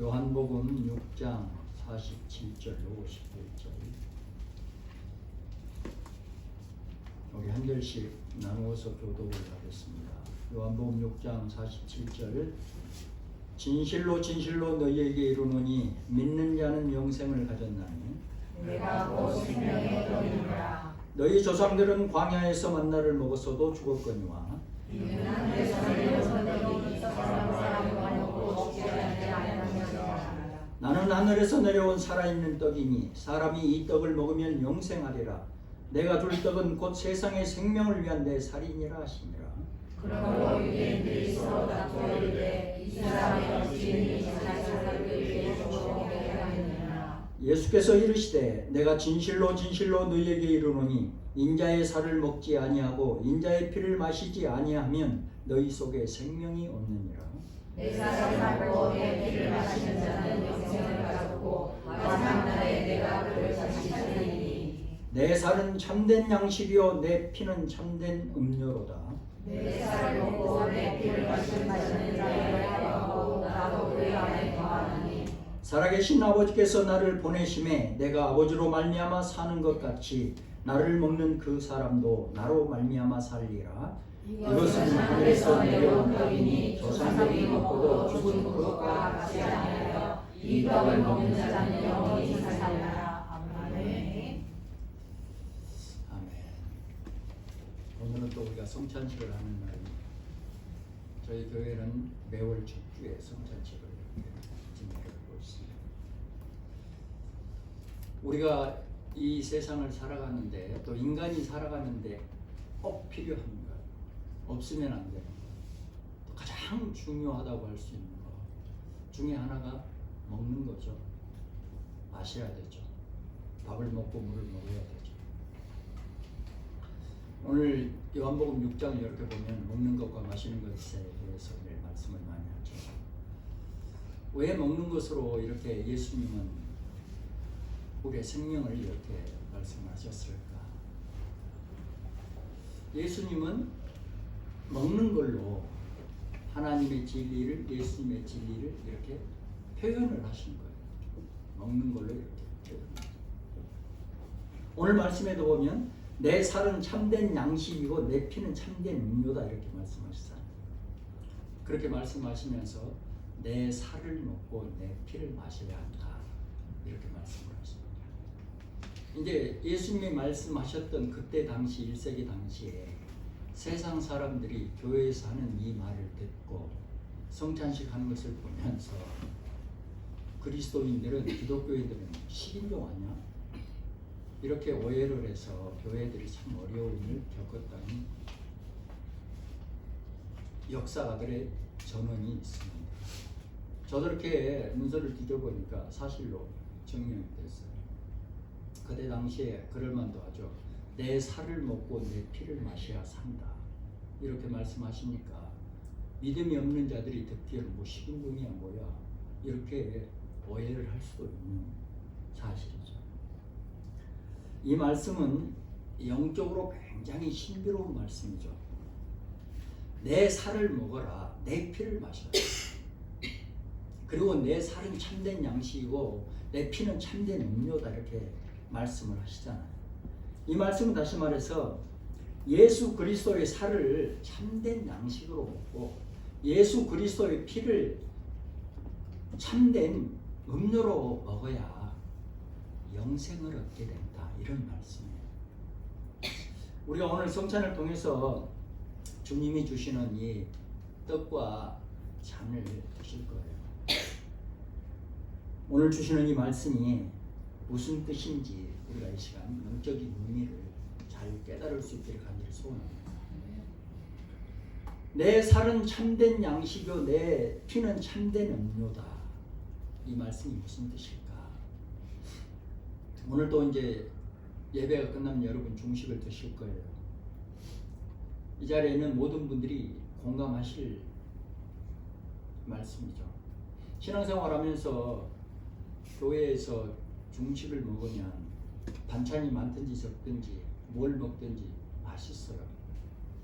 요한복음 6장 47절 51절 우리 한 절씩 나누어서 교독을 하겠습니다. 요한복음 6장 47절 진실로 진실로 너희에게 이르노니 믿는 자는 영생을 가졌나니 내가 곧 생명의 떡이니라. 너희 조상들은 광야에서 만나를 먹었어도 죽었거니와 이는 하늘에서 내려온 떡이 사람과 먹고 죽지 않게 하는 것이라. 나는 하늘에서 내려온 살아있는 떡이니 사람이 이 떡을 먹으면 영생하리라. 내가 줄 떡은 곧 세상의 생명을 위한 내 살이니라 하시니라. 그러므로 유대인들이 서로 다투어 이르되 이 사람의 주인이 자기 자식에게 죽어오게 하느니라. 예수께서 이르시되 내가 진실로 진실로 너희에게 이르노니 인자의 살을 먹지 아니하고 인자의 피를 마시지 아니하면 너희 속에 생명이 없느니라. 내 살을 먹고 내 피를 마시는 자는 영생을 가졌고 마지막 날에 내가 그를 다시 살리리니. 내 살은 참된 양식이요 내 피는 참된 음료로다. 내 살을 먹고 내 피를 마시는 자는 나를 거하고 나도 그의 안에 거하나니. 살아계신 아버지께서 나를 보내심에 내가 아버지로 말미암아 사는 것 같이 나를 먹는 그 사람도 나로 말미암아 살리라. 이것은 하늘에서 내려온 떡이니 조상들이 먹고도 죽은 그것과 같이 아니하여 이 떡을 먹는 자는 영원히 살리라. 아멘. 아멘. 오늘은 또 우리가 성찬식을 하는 날입니다. 저희 교회는 매월 첫주에 성찬식을 이렇게 진행하고 있습니다. 우리가 이 세상을 살아가는데 또 인간이 살아가는데 꼭 필요한 것, 없으면 안 되는 것, 또 가장 중요하다고 할 수 있는 것 중에 하나가 먹는 거죠. 마셔야 되죠. 밥을 먹고 물을 먹어야 되죠. 오늘 요한복음 6장을 이렇게 보면 먹는 것과 마시는 것에 대해서 늘 말씀을 많이 하죠. 왜 먹는 것으로 이렇게 예수님은 우리의 생명을 이렇게 말씀하셨을까? 예수님은 먹는 걸로 하나님의 진리를, 예수님의 진리를 이렇게 표현을 하신 거예요. 먹는 걸로 이렇게 표현을. 오늘 말씀에도 보면 내 살은 참된 양식이고 내 피는 참된 음료다 이렇게 말씀하시잖아요. 그렇게 말씀하시면서 내 살을 먹고 내 피를 마셔야 한다 이렇게 말씀을 하십니다. 이제 예수님이 말씀하셨던 그때 당시 1세기 당시에 세상 사람들이 교회에서 하는 이 말을 듣고 성찬식 하는 것을 보면서 그리스도인들은, 기독교인들은 식인종 아니야? 이렇게 오해를 해서 교회들이 참 어려움을 겪었다는 역사가들의 전언이 있습니다. 저도 이렇게 문서를 뒤져보니까 사실로 증명이 됐어요. 그때 당시에 그럴만도 하죠. 내 살을 먹고 내 피를 마셔야 산다 이렇게 말씀하시니까 믿음이 없는 자들이 듣기에는 뭐 식인종이야 뭐야 이렇게 오해를 할 수도 있는 사실이죠. 이 말씀은 영적으로 굉장히 신비로운 말씀이죠. 내 살을 먹어라, 내 피를 마셔라. 그리고 내 살은 참된 양식이고 내 피는 참된 음료다 이렇게 말씀을 하시잖아요. 이 말씀은 다시 말해서 예수 그리스도의 살을 참된 양식으로 먹고 예수 그리스도의 피를 참된 음료로 먹어야 영생을 얻게 된다 이런 말씀이에요. 우리가 오늘 성찬을 통해서 주님이 주시는 이 떡과 잔을 드실 거예요. 오늘 주시는 이 말씀이 무슨 뜻인지 우리가 이 시간 영적인 의미를 잘 깨달을 수 있기를 간절히 소원합니다. 내 살은 참된 양식이요 내 피는 참된 음료다. 이 말씀이 무슨 뜻일까? 오늘도 이제 예배가 끝나면 여러분 중식을 드실 거예요. 이 자리에 있는 모든 분들이 공감하실 말씀이죠. 신앙생활하면서 교회에서 중식을 먹으면 반찬이 많든지 적든지 뭘 먹든지 맛있어요.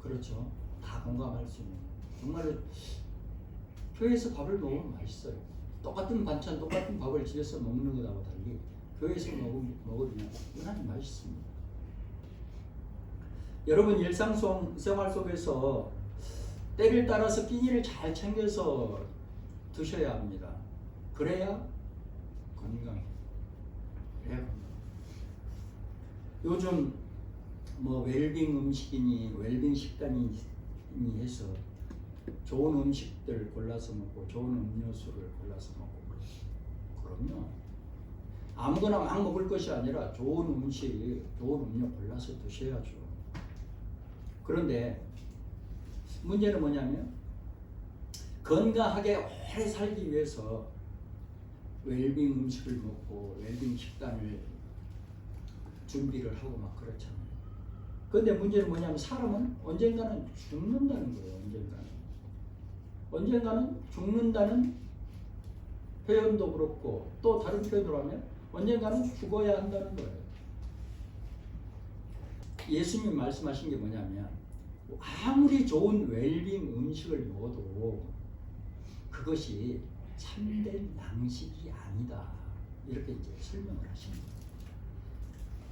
그렇죠? 다 공감할 수 있는. 정말로 교회에서 밥을 먹으면 맛있어요. 똑같은 반찬, 똑같은 밥을 집에서 먹는 것하고 달리 교회에서 먹으면 유난히 맛있습니다. 여러분 일상생활 속에서 때를 따라서 끼니를 잘 챙겨서 드셔야 합니다. 그래야 건강해요. 그래야 건강해요. 요즘 뭐 웰빙 음식이니 웰빙 식단이 해서 좋은 음식들 골라서 먹고 좋은 음료수를 골라서 먹고 그럼요. 아무거나 막 먹을 것이 아니라 좋은 음식, 좋은 음료 골라서 드셔야죠. 그런데 문제는 뭐냐면 건강하게 오래 살기 위해서 웰빙 음식을 먹고 웰빙 식단을 준비를 하고 막 그렇잖아요. 그런데 문제는 뭐냐면 사람은 언젠가는 죽는다는 거예요. 언젠가는 죽는다는 표현도 그렇고 또 다른 표현으로 하면 언젠가는 죽어야 한다는 거예요. 예수님 말씀하신 게 뭐냐면 아무리 좋은 웰빙 음식을 먹어도 그것이 참된 양식이 아니다. 이렇게 이제 설명을 하십니다.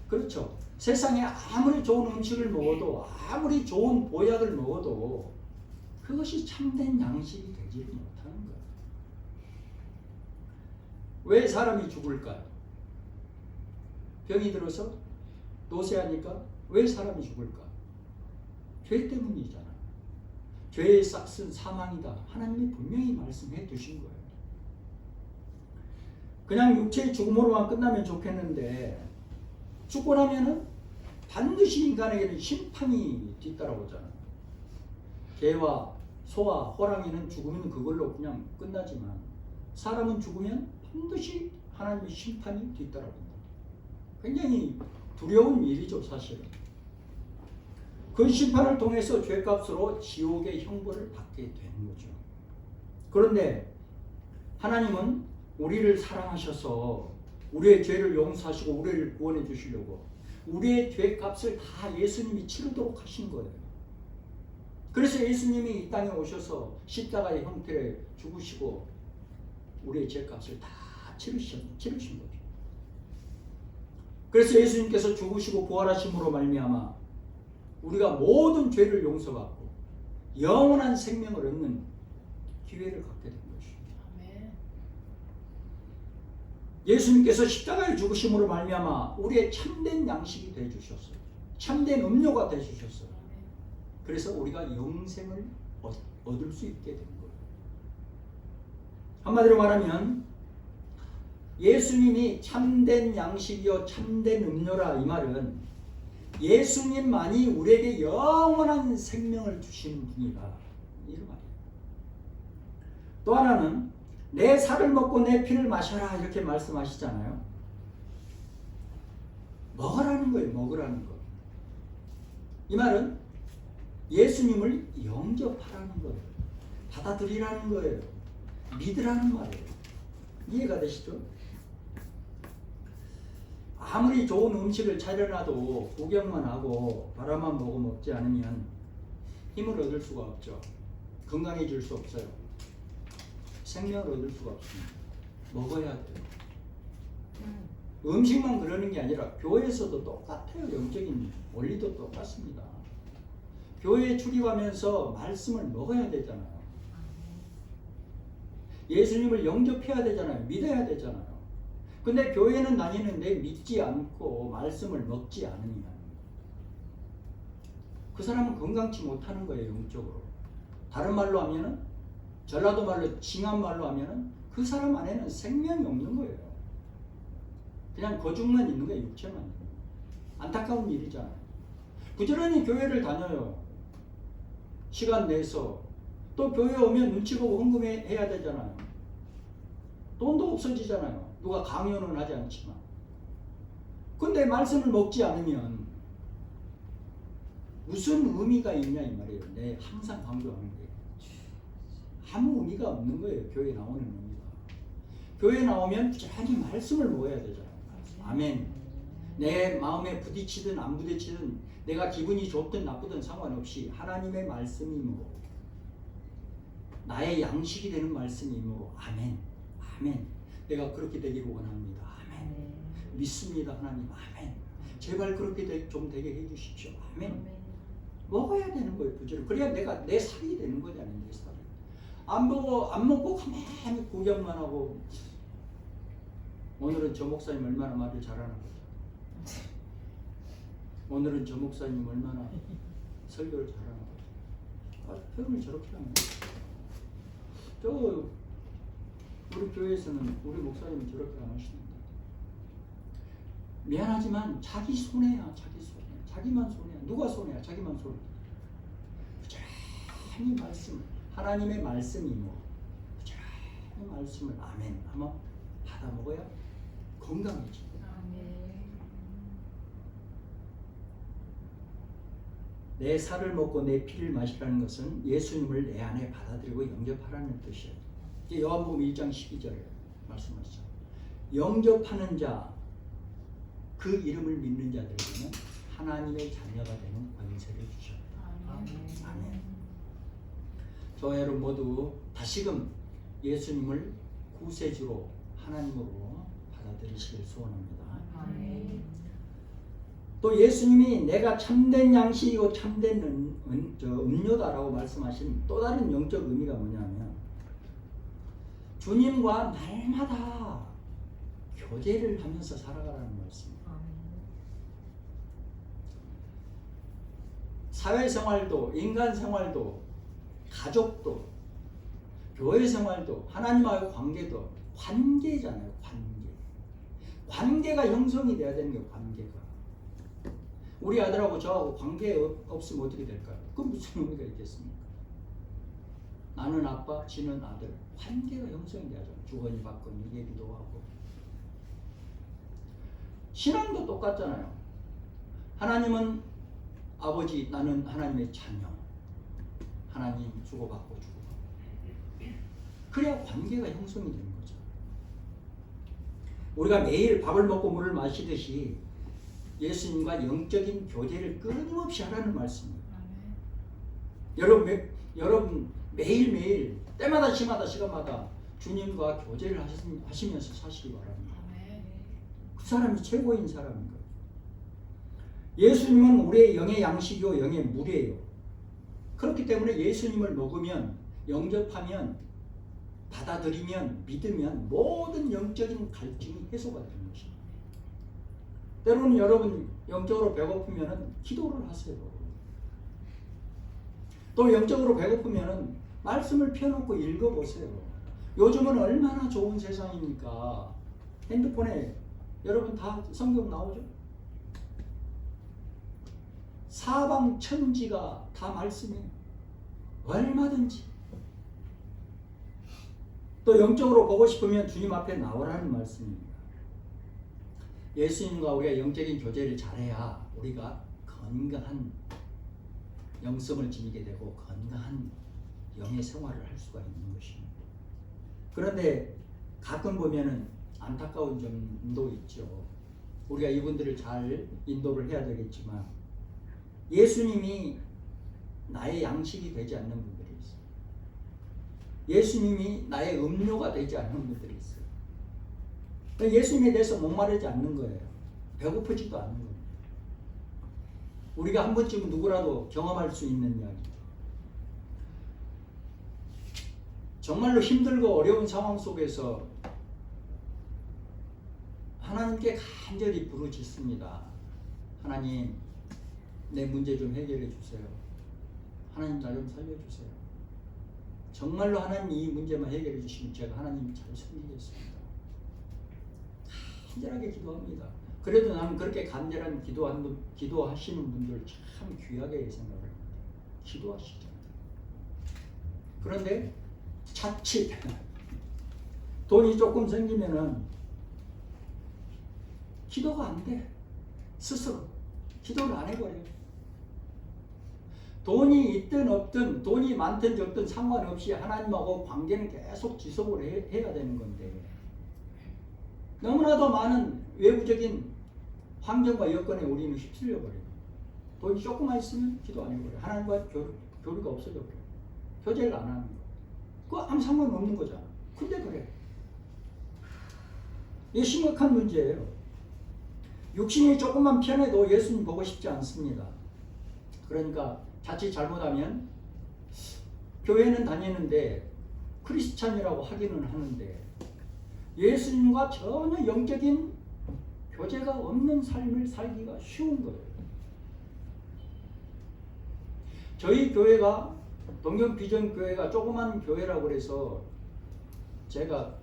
그렇죠. 세상에 아무리 좋은 음식을 먹어도 아무리 좋은 보약을 먹어도 그것이 참된 양식이 되지 못하는 거예요. 왜 사람이 죽을까요? 병이 들어서 노쇠하니까 왜 사람이 죽을까? 죄 때문이잖아. 죄의 싹은 사망이다. 하나님이 분명히 말씀해 두신 거예요. 그냥 육체의 죽음으로만 끝나면 좋겠는데 죽고 나면은 반드시 인간에게는 심판이 뒤따라오잖아요. 개와 소와 호랑이는 죽으면 그걸로 그냥 끝나지만 사람은 죽으면 반드시 하나님의 심판이 뒤따라온다. 굉장히 두려운 일이죠, 사실은. 그 심판을 통해서 죄값으로 지옥의 형벌을 받게 되는 거죠. 그런데 하나님은 우리를 사랑하셔서 우리의 죄를 용서하시고 우리를 구원해 주시려고 우리의 죄값을 다 예수님이 치르도록 하신 거예요. 그래서 예수님이 이 땅에 오셔서 십자가의 형태로 죽으시고 우리의 죄값을 다 치르신 거죠. 그래서 예수님께서 죽으시고 부활하심으로 말미암아 우리가 모든 죄를 용서받고 영원한 생명을 얻는 기회를 갖게 된 것입니다. 예수님께서 십자가에 죽으심으로 말미암아 우리의 참된 양식이 되어 주셨어요. 참된 음료가 되어 주셨어요. 그래서 우리가 영생을 얻을 수 있게 된 거예요. 한마디로 말하면 예수님이 참된 양식이요 참된 음료라 이 말은 예수님만이 우리에게 영원한 생명을 주시는 분이다. 이런 말이에요. 또 하나는 내 살을 먹고 내 피를 마셔라 이렇게 말씀하시잖아요. 먹으라는 거예요. 먹으라는 거. 이 말은 예수님을 영접하라는 거예요. 받아들이라는 거예요. 믿으라는 말이에요. 이해가 되시죠? 아무리 좋은 음식을 차려놔도 구경만 하고 바람만 보고 먹지 않으면 힘을 얻을 수가 없죠. 건강해질 수 없어요. 생명을 얻을 수가 없습니다. 먹어야 돼요. 음식만 그러는 게 아니라 교회에서도 똑같아요. 영적인 원리도 똑같습니다. 교회에 출입하면서 말씀을 먹어야 되잖아요. 예수님을 영접해야 되잖아요. 믿어야 되잖아요. 근데 교회는 다니는데 믿지 않고 말씀을 먹지 않으면 그 사람은 건강치 못하는 거예요. 영적으로. 다른 말로 하면은 전라도 말로 징한 말로 하면은 그 사람 안에는 생명이 없는 거예요. 그냥 거죽만 있는 거예요. 육체만. 안타까운 일이잖아요. 부지런히 교회를 다녀요. 시간 내서. 또 교회 오면 눈치 보고 헌금해야 되잖아요. 돈도 없어지잖아요. 누가 강요는 하지 않지만. 근데 말씀을 먹지 않으면 무슨 의미가 있냐 이 말이에요. 내 항상 강조하는 게. 아무 의미가 없는 거예요. 교회 나오는 의미가. 교회 나오면 부지런히 말씀을 먹어야 되잖아요. 아멘. 내 마음에 부딪히든 안 부딪히든 내가 기분이 좋든 나쁘든 상관없이 하나님의 말씀이 뭐 나의 양식이 되는 말씀이 뭐 아멘. 아멘. 내가 그렇게 되기를 원합니다. 아멘. 믿습니다. 하나님. 아멘. 제발 그렇게 좀 되게 해주십시오. 아멘. 먹어야 되는 거예요. 부지런히. 그래야 내 살이 되는 거잖아요. 내 살이. 안 먹고 가만히 구경만 하고 오늘은 저 목사님 얼마나 말을 잘하는 거죠. 오늘은 저 목사님 얼마나 설교를 잘하는 거죠. 표현을 저렇게 하네. 우리 교회에서는 우리 목사님은 저렇게 안 하시는데 미안하지만 자기 손해야. 자기 손해. 자기만 손해야. 누가 손해야? 자기만 손해. 부지런히 말씀, 하나님의 말씀이 부지런히 말씀을 아멘 하면 받아 먹어야 건강해집니다. 내 살을 먹고 내 피를 마시라는 것은 예수님을 내 안에 받아들이고 영접하라는 뜻이에요. 요한복음 1장 12절에 말씀하시죠. 영접하는 자, 그 이름을 믿는 자들에게는 하나님의 자녀가 되는 권세를 주셨다. 아멘. 저와 여러분 모두 다시금 예수님을 구세주로 하나님으로 받아들이시길 소원합니다. 또 예수님이 내가 참된 양식이고 참된 음료다라고 말씀하신 또 다른 영적 의미가 뭐냐면 주님과 날마다 교제를 하면서 살아가라는 말씀입니다. 사회생활도 인간생활도 가족도 교회 생활도 하나님과의 관계도 관계잖아요. 관계가 형성이 돼야 되는 게 관계가. 우리 아들하고 저하고 관계 없으면 어떻게 될까요? 그건 무슨 의미가 있겠습니까? 나는 아빠, 지는 아들. 관계가 형성이 돼야죠. 주거니 받거니 얘기도 하고. 신앙도 똑같잖아요. 하나님은 아버지, 나는 하나님의 자녀. 하나님 주고받고. 그래야 관계가 형성이 되는 거죠. 우리가 매일 밥을 먹고 물을 마시듯이 예수님과 영적인 교제를 끊임없이 하라는 말씀입니다. 여러분 매일매일 때마다 시간마다 주님과 교제를 하시면서 사시기 바랍니다. 그 사람이 최고인 사람인 거예요. 예수님은 우리의 영의 양식이요 영의 물이에요. 그렇기 때문에 예수님을 먹으면 영접하면 받아들이면 믿으면 모든 영적인 갈증이 해소가 되는 것입니다. 때로는 여러분 영적으로 배고프면 기도를 하세요. 또 영적으로 배고프면 말씀을 펴놓고 읽어보세요. 요즘은 얼마나 좋은 세상입니까? 핸드폰에 여러분 다 성경 나오죠? 사방천지가 다 말씀이에요. 얼마든지. 또 영적으로 보고 싶으면 주님 앞에 나오라는 말씀입니다. 예수님과 우리가 영적인 교제를 잘해야 우리가 건강한 영성을 지니게 되고 건강한 영의 생활을 할 수가 있는 것입니다. 그런데 가끔 보면은 안타까운 점도 있죠. 우리가 이분들을 잘 인도를 해야 되겠지만 예수님이 나의 양식이 되지 않는 분들이 있어요. 예수님이 나의 음료가 되지 않는 분들이 있어요. 예수님에 대해서 목마르지 않는 거예요. 배고프지도 않는 거예요. 우리가 한 번쯤은 누구라도 경험할 수 있는 이야기. 정말로 힘들고 어려운 상황 속에서 하나님께 간절히 부르짖습니다. 하나님, 내 문제 좀 해결해 주세요. 하나님, 나 좀 살려주세요. 정말로 하나님 이 문제만 해결해 주시면 제가 하나님 잘 섬기겠습니다. 간절하게 기도합니다. 그래도 나는 그렇게 간절한 기도하시는 분들 참 귀하게 생각을 합니다. 기도하시잖아요. 그런데 자칫 돈이 조금 생기면은 기도가 안 돼. 스스로 기도를 안 해버려요. 돈이 있든 없든 돈이 많든 적든 상관없이 하나님하고 관계는 계속 지속을 해야 되는 건데 너무나도 많은 외부적인 환경과 여건에 우리는 휩쓸려 버려요. 돈이 조금만 있으면 기도 안 해버려요. 하나님과 교류가 없어져 버려요. 교제를 안 하는 거. 그거 아무 상관없는 거잖아. 근데 그래. 이게 심각한 문제예요. 육신이 조금만 편해도 예수님 보고 싶지 않습니다. 그러니까 자칫 잘못하면 교회는 다니는데 크리스찬이라고 하기는 하는데 예수님과 전혀 영적인 교제가 없는 삶을 살기가 쉬운 거예요. 저희 교회가 동경비전교회가 조그만 교회라고 그래서 제가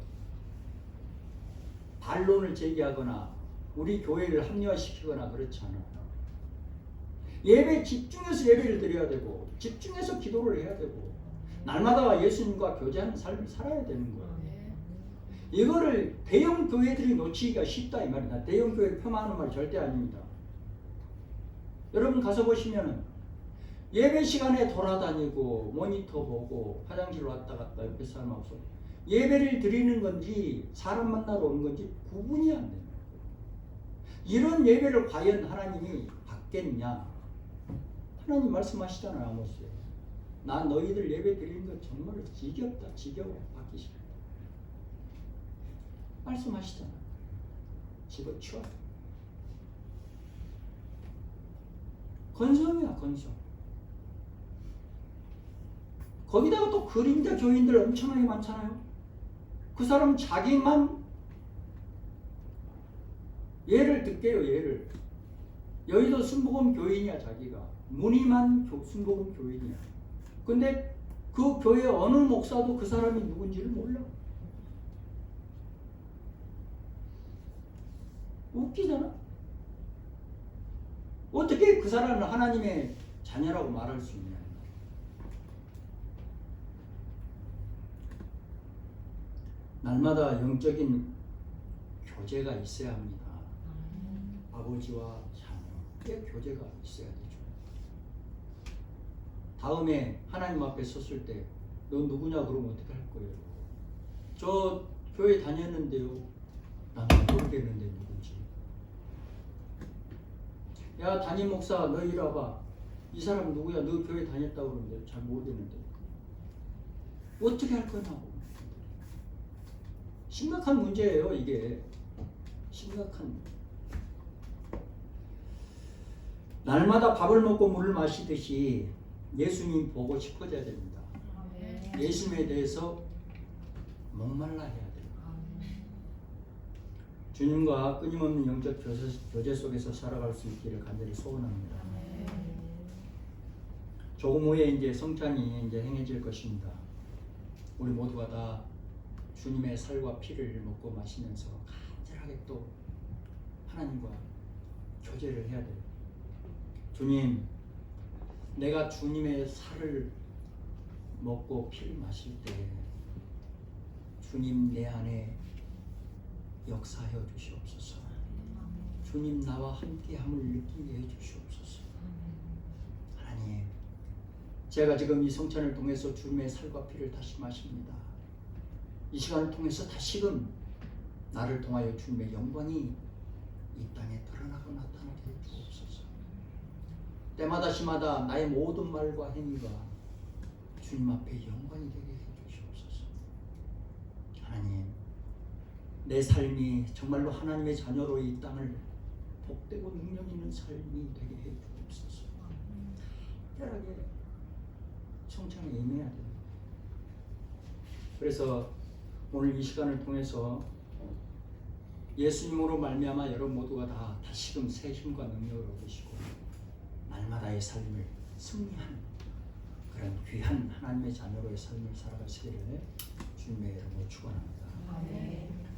반론을 제기하거나 우리 교회를 합리화시키거나 그렇지 않아요. 예배 집중해서 예배를 드려야 되고 집중해서 기도를 해야 되고 날마다 예수님과 교제하는 삶을 살아야 되는 거예요. 이거를 대형 교회들이 놓치기가 쉽다 이 말이다. 대형 교회를 폄하하는 말 절대 아닙니다. 여러분 가서 보시면은 예배 시간에 돌아다니고 모니터 보고 화장실 왔다 갔다 옆에 사람 없어 예배를 드리는 건지 사람 만나러 오는 건지 구분이 안 돼요. 이런 예배를 과연 하나님이 받겠냐? 하나님 말씀하시잖아요. 아모스에. 나 너희들 예배 드리는 거 정말 지겹다. 지겨워. 받기 싫다. 말씀하시잖아요. 집어치워. 건성이야 건성. 거기다가 또 그림자 교인들 엄청나게 많잖아요. 그 사람 자기만 예를 듣게요. 예를 여의도 순복음 교인이야. 자기가 무늬만 순복음 교인이야. 근데 그 교회 어느 목사도 그 사람이 누군지를 몰라. 웃기잖아. 어떻게 그 사람을 하나님의 자녀라고 말할 수 있냐. 날마다 영적인 교제가 있어야 합니다. 아버지와 자녀의 교제가 있어야 되죠. 다음에 하나님 앞에 섰을 때 너 누구냐 그러면 어떻게 할 거예요? 저 교회 다녔는데요. 나는 모르겠는데 누군지. 야 담임 목사 너 이리 와봐. 이 사람 누구야? 너 교회 다녔다고 그러는데 잘 모르겠는데. 어떻게 할 거냐고. 심각한 문제예요. 이게 심각한. 날마다 밥을 먹고 물을 마시듯이 예수님 보고 싶어져야 됩니다. 예수님에 대해서 목말라 해야 돼요. 주님과 끊임없는 영적 교제 속에서 살아갈 수 있기를 간절히 소원합니다. 조금 후에 이제 성찬이 이제 행해질 것입니다. 우리 모두가 다 주님의 살과 피를 먹고 마시면서 간절하게 또 하나님과 교제를 해야 돼요. 주님, 내가 주님의 살을 먹고 피를 마실 때 주님 내 안에 역사하여 주시옵소서. 주님 나와 함께함을 느끼게 해 주시옵소서. 하나님, 제가 지금 이 성찬을 통해서 주님의 살과 피를 다시 마십니다. 이 시간을 통해서 다시금 나를 통하여 주님의 영광이 이 땅에 드러나고 나타나게 해 주옵소서. 때마다 시마다 나의 모든 말과 행위가 주님 앞에 영광이 되게 해 주시옵소서. 하나님, 내 삶이 정말로 하나님의 자녀로 이 땅을 복되고 능력 있는 삶이 되게 해 주옵소서. 특별하게 성찬에 임해야 돼요. 그래서 오늘 이 시간을 통해서 예수님으로 말미암아 여러분 모두가 다 다시금 새 힘과 능력을 얻으시고 날마다의 삶을 승리하는 그런 귀한 하나님의 자녀로의 삶을 살아가시기를 주님의 이름으로 축원합니다. 아멘.